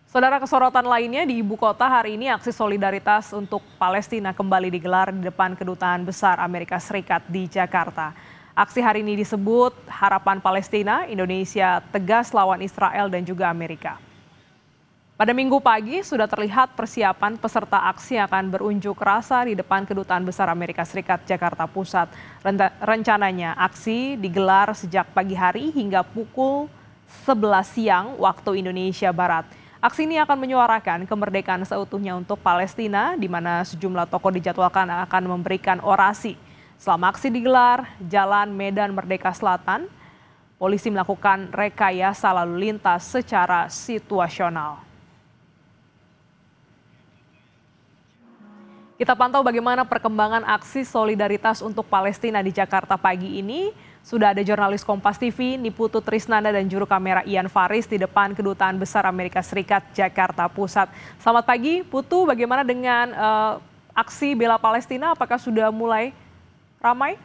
Saudara, kesorotan lainnya di ibu kota hari ini aksi solidaritas untuk Palestina kembali digelar di depan Kedutaan Besar Amerika Serikat di Jakarta. Aksi hari ini disebut Harapan Palestina, Indonesia tegas lawan Israel dan juga Amerika. Pada Minggu pagi sudah terlihat persiapan peserta aksi akan berunjuk rasa di depan Kedutaan Besar Amerika Serikat Jakarta Pusat. Rencananya aksi digelar sejak pagi hari hingga pukul 11 siang waktu Indonesia Barat. Aksi ini akan menyuarakan kemerdekaan seutuhnya untuk Palestina, di mana sejumlah tokoh dijadwalkan akan memberikan orasi. Selama aksi digelar, Jalan Medan Merdeka Selatan, polisi melakukan rekayasa lalu lintas secara situasional. Kita pantau bagaimana perkembangan aksi solidaritas untuk Palestina di Jakarta pagi ini. Sudah ada jurnalis Kompas TV, Niputu Trisnanda dan juru kamera Ian Faris di depan Kedutaan Besar Amerika Serikat Jakarta Pusat. Selamat pagi, Putu. Bagaimana dengan aksi bela Palestina? Apakah sudah mulai ramai?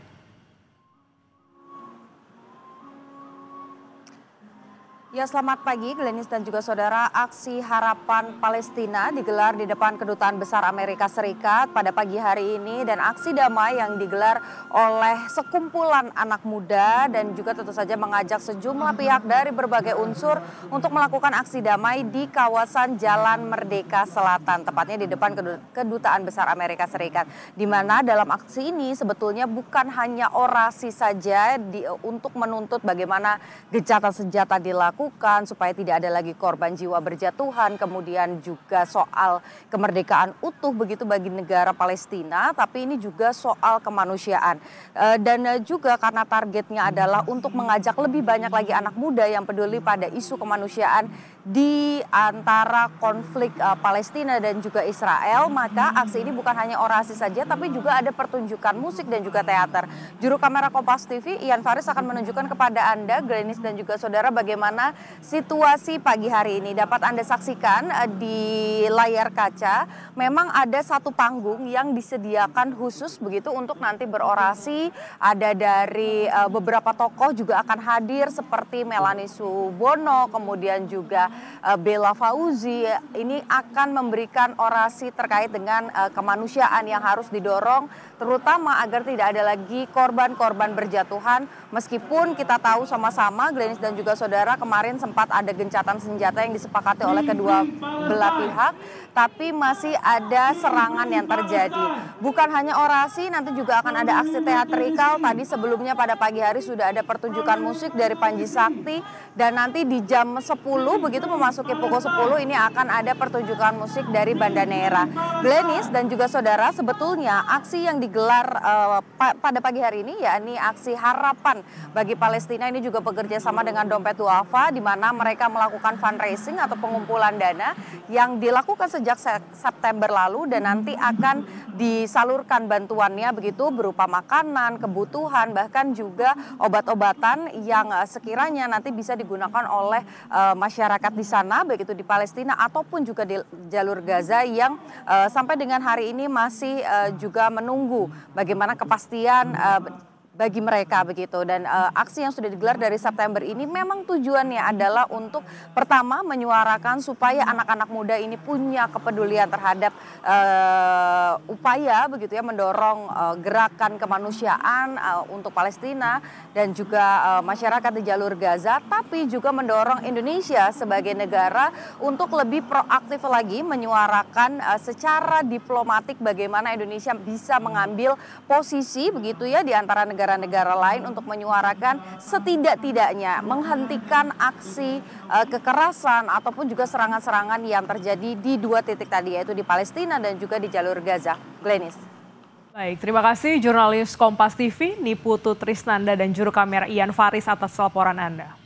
Ya, selamat pagi Glenis dan juga saudara. Aksi Harapan Palestina digelar di depan Kedutaan Besar Amerika Serikat pada pagi hari ini, dan aksi damai yang digelar oleh sekumpulan anak muda dan juga tentu saja mengajak sejumlah pihak dari berbagai unsur untuk melakukan aksi damai di kawasan Jalan Merdeka Selatan, tepatnya di depan Kedutaan Besar Amerika Serikat. Di mana dalam aksi ini sebetulnya bukan hanya orasi saja untuk menuntut bagaimana gencatan senjata dilakukan supaya tidak ada lagi korban jiwa berjatuhan, kemudian juga soal kemerdekaan utuh begitu bagi negara Palestina, tapi ini juga soal kemanusiaan. Dan juga karena targetnya adalah untuk mengajak lebih banyak lagi anak muda yang peduli pada isu kemanusiaan di antara konflik Palestina dan juga Israel, maka aksi ini bukan hanya orasi saja tapi juga ada pertunjukan musik dan juga teater. Juru kamera Kompas TV Ian Faris akan menunjukkan kepada Anda, Glenis dan juga saudara, bagaimana situasi pagi hari ini. Dapat Anda saksikan di layar kaca, memang ada satu panggung yang disediakan khusus begitu untuk nanti berorasi. Ada dari beberapa tokoh juga akan hadir seperti Melanie Subono, kemudian juga Bella Fauzi. Ini akan memberikan orasi terkait dengan kemanusiaan yang harus didorong, terutama agar tidak ada lagi korban-korban berjatuhan. Meskipun kita tahu sama-sama, Glenis dan juga saudara, kemarin sempat ada gencatan senjata yang disepakati oleh kedua belah pihak, tapi masih ada serangan yang terjadi. Bukan hanya orasi, nanti juga akan ada aksi teatrikal. Tadi sebelumnya pada pagi hari sudah ada pertunjukan musik dari Panji Sakti, dan nanti di jam 10 begitu memasuki pukul 10 ini akan ada pertunjukan musik dari Banda Neira. Glenis dan juga saudara, sebetulnya aksi yang digelar pada pagi hari ini, yakni aksi Harapan bagi Palestina, ini juga bekerja sama dengan Dompet Duafa, di mana mereka melakukan fundraising atau pengumpulan dana yang dilakukan sejak September lalu, dan nanti akan disalurkan bantuannya begitu berupa makanan, kebutuhan, bahkan juga obat-obatan yang sekiranya nanti bisa digunakan oleh masyarakat di sana, baik itu di Palestina ataupun juga di jalur Gaza yang sampai dengan hari ini masih juga menunggu bagaimana kepastian bagi mereka begitu. Dan aksi yang sudah digelar dari September ini memang tujuannya adalah untuk pertama menyuarakan supaya anak-anak muda ini punya kepedulian terhadap upaya begitu ya mendorong gerakan kemanusiaan untuk Palestina dan juga masyarakat di jalur Gaza, tapi juga mendorong Indonesia sebagai negara untuk lebih proaktif lagi menyuarakan secara diplomatik bagaimana Indonesia bisa mengambil posisi begitu ya di antara negara-negara lain untuk menyuarakan setidak-tidaknya menghentikan aksi kekerasan ataupun juga serangan-serangan yang terjadi di dua titik tadi, yaitu di Palestina dan juga di jalur Gaza. Glenis. Baik, terima kasih jurnalis Kompas TV, Niputu Trisnanda dan juru kamera Ian Faris atas laporan Anda.